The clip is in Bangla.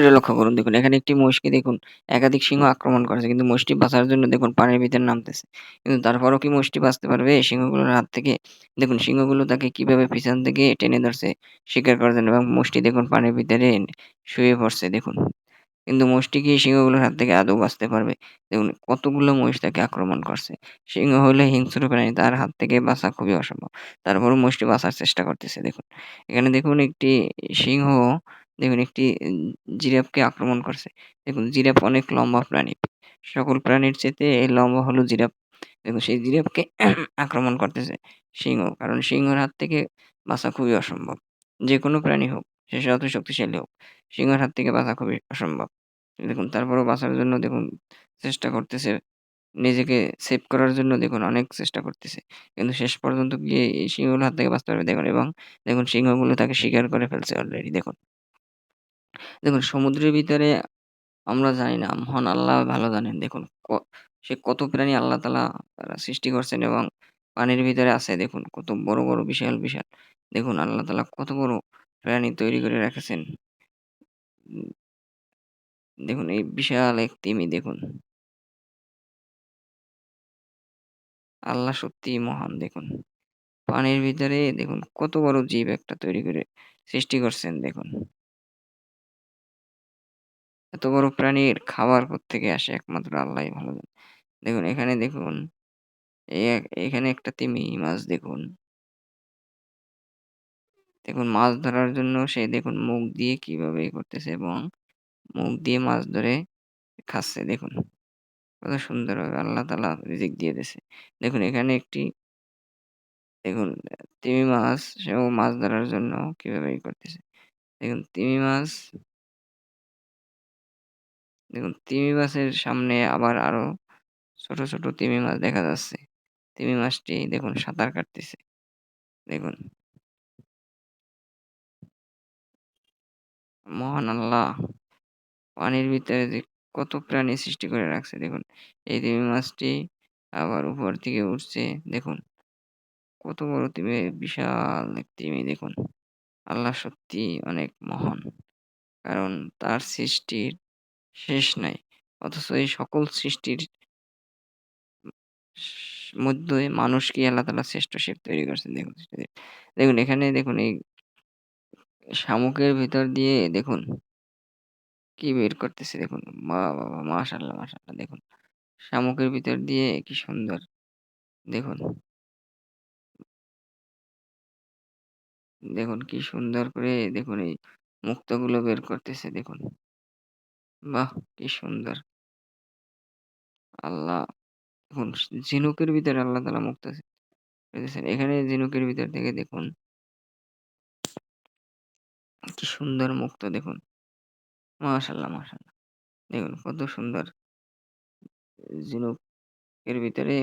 এটা লক্ষ্য করুন দেখুন এখানে একটি মহিষকে দেখুন একাধিক সিংহ আক্রমণ করেছে। কিন্তু মহিষটি বাঁচার জন্য দেখুন পানির ভিতরে নামতেছে। কিন্তু তারপরেও কি মহিষটি বাঁচতে পারবে সিংহগুলোর হাত থেকে? দেখুন সিংহগুলো তাকে কিভাবে পিছন থেকে টেনে ধরছে শিকার করার জন্য এবং মহিষটি দেখুন পানির ভিতরে শুয়ে পড়ছে দেখুন। কিন্তু মোষটি কি সিংহগুলোর হাত থেকে আদৌ বাঁচতে পারবে? দেখুন কতগুলো মহিষ তাকে আক্রমণ করছে। সিংহ হইলে হিংস্র প্রাণী, তার হাত থেকে বাঁচা খুবই অসম্ভব। তারপরও মোষটি বাঁচার চেষ্টা করতেছে দেখুন। এখানে দেখুন একটি সিংহ দেখুন একটি জিরাফকে আক্রমণ করছে। দেখুন জিরাফ অনেক লম্বা প্রাণী। সকল প্রাণীর চাইতে লম্বা হলো জিরাফ। দেখুন সেই জিরাফকে আক্রমণ করতেছে সিংহ। কারণ সিংহের হাত থেকে বাঁচা খুবই অসম্ভব। যেকোনো প্রাণী হোক, সে যতই শক্তিশালী হোক। সিংহের হাত থেকে বাঁচা খুবই অসম্ভব। দেখুন তারপরেও বাঁচার জন্য দেখুন চেষ্টা করতেছে। নিজেকে সেভ করার জন্য দেখুন অনেক চেষ্টা করতেছে। কিন্তু শেষ পর্যন্ত গিয়ে এই সিংহগুলোর হাত থেকে বাঁচতে পারবে দেখুন এবং দেখুন সিংহগুলো তাকে শিকার করে ফেলছে অলরেডি দেখুন। দেখুন সমুদ্রের ভিতরে আমরা জানি না, মহান আল্লাহ ভালো জানেন। দেখুন সে কত প্রাণী আল্লাহ তাআলা তারা সৃষ্টি করছেন এবং পানির ভিতরে আছে দেখুন কত বড়, বড় বিশাল, বিশাল দেখুন আল্লাহ তাআলা কত বড় প্রাণী তৈরি করে রেখেছেন। উম দেখুন এই বিশাল এক তিমি দেখুন। আল্লাহ সত্যিই মহান দেখুন। পানির ভিতরে দেখুন কত বড় জীব একটা তৈরি করে সৃষ্টি করছেন দেখুন। এত বড় প্রাণীর খাবার কোত্থেকে আসে একমাত্র আল্লাহই ভালো জানে। দেখুন এখানে দেখুন এখানে একটা তিমি মাছ দেখুন। দেখুন মাছ ধরার জন্য সে দেখুন মুখ দিয়ে কিভাবে করতেছে এবং মুখ দিয়ে মাছ ধরে খাচ্ছে দেখুন। কত সুন্দরভাবে আল্লাহ তাআলা রিজিক দিয়ে দিছে। দেখুন এখানে একটি দেখুন তিমি মাছ সেও মাছ ধরার জন্য কিভাবে করতেছে। দেখুন দেখুন তিমি মাছের সামনে আবার আরো ছোট, ছোট তিমি মাছ দেখা যাচ্ছে। তিমি মাছটি দেখুন সাঁতার কাটতেছে। দেখুন মহান আল্লাহ পানির ভিতরে যে কত প্রাণী সৃষ্টি করে রাখছে দেখুন। এই তিমি মাছটি আবার উপর থেকে উঠছে দেখুন। কত বড় তিমি, বিশাল এক তিমি দেখুন। আল্লাহ সত্যিই অনেক মহান। কারণ তার সৃষ্টির শেষ নাই। অথচ এই সকল সৃষ্টির মধ্যে মানুষকেই আল্লাহ তাআলা শ্রেষ্ঠ শিব তৈরি করছেন দেখুন। দেখুন এখানে দেখুন এই শামুকের ভিতর দিয়ে দেখুন কি বের করতেছে দেখুন। বাহ! বাহ! বাহ! মাশাআল্লাহ, মাশাআল্লাহ দেখুন। শামুকের ভিতর দিয়ে কি সুন্দর দেখুন, দেখুন কি সুন্দর করে দেখুন এই মুক্তোগুলো বের করতেছে দেখুন। বাহ! কি সুন্দর। আল্লাহ দেখুন ঝিনুকের ভিতরে আল্লাহ তাআলা মুক্তো পেতেছেন। এখানে ঝিনুকের ভিতর থেকে দেখুন কি সুন্দর মুক্তো দেখুন। মাশাআল্লাহ, মাশাআল্লাহ। দেখুন কত সুন্দর ঝিনুকের ভিতরে